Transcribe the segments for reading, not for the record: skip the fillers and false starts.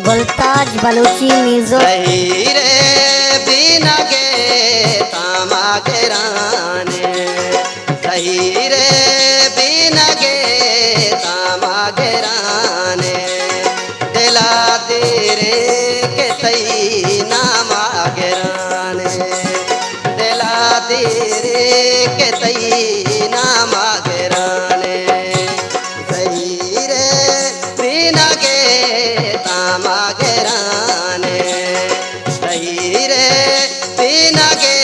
गुलताज Balochi music. सही रे बिना गे तामा गेराने, सही रे बिना गे तामा गेराने, दिला दे रे के तई नामा गेराने, दिला दे रे के तई नामा गेराने, सही रे बिना गे तामा गेराने, सही रे बिना गे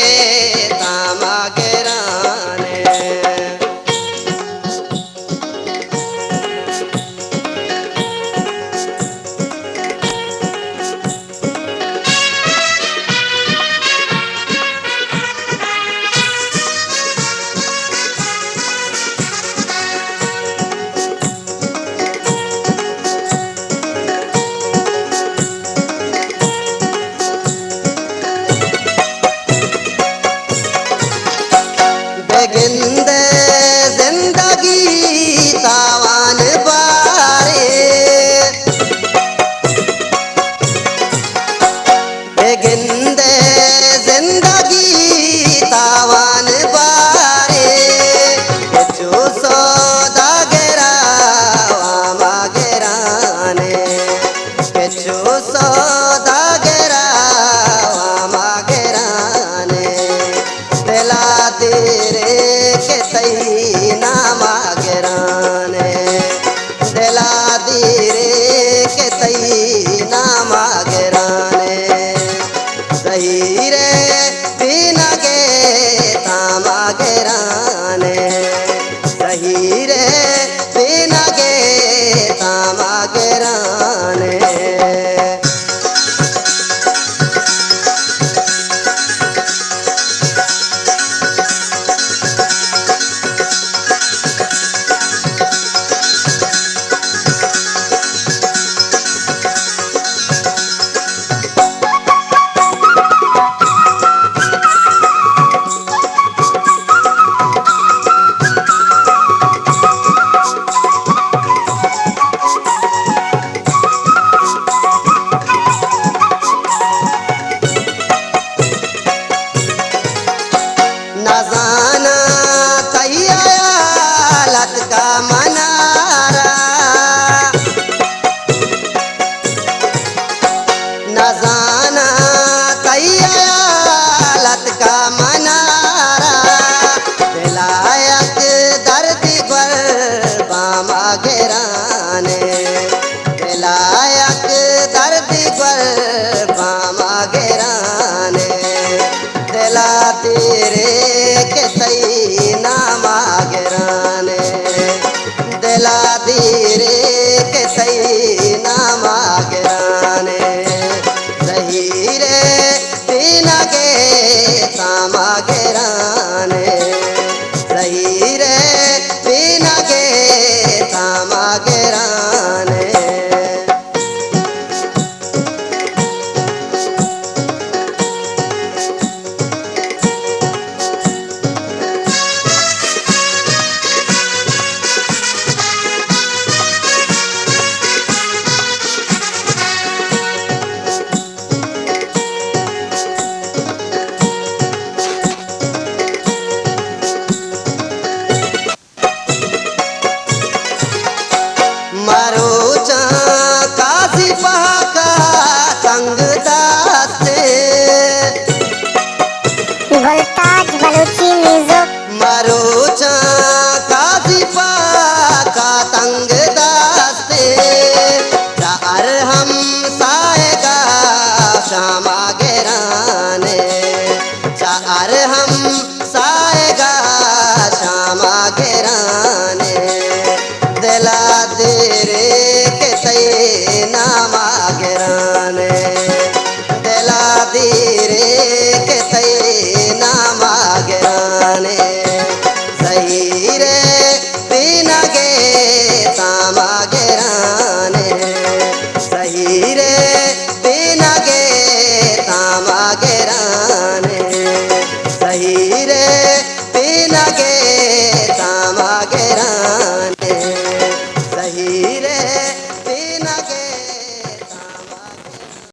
तामा गेराने। बेगिंदे जिंदगी तावान बारे, बेगिंदे जिंदगी तावान बारे, जो सौदा गेरा वामा गेराने, जो सौदा गेरा वामा गेराने, दिला दे रे के तई नामा गेराने, दिला दे रे के तई नामा गेराने, सही रे बिना गे तामा गेराने, सही रे बिना गे तामा गेराने। न जाना तैयालत का मनारा, न जाना तैयालत का मनारा, विलायत दर्द पर बामा गेराने, विलायत दर्द पर बामा गेराने, दिला तेरे के तई नामा गेराने, दिला तेरे के तई नामा गेराने, सही रे बिना गे तामा गेराने, सही रे बिना गे तामा गेराने। मारो चा काजी पाका तंग दास्ते, गुलताज बलूची म्यूजिक। मारो चा काजी पाका तंग दास्ते, चार हम साएगा शामा गेराने, चार हम साएगा शामा गेराने, दिला दे रे के तई नामा गेराने, दिला दे रे के तई नामा गेराने, सही रे बिना गे तामा गेराने, सही रे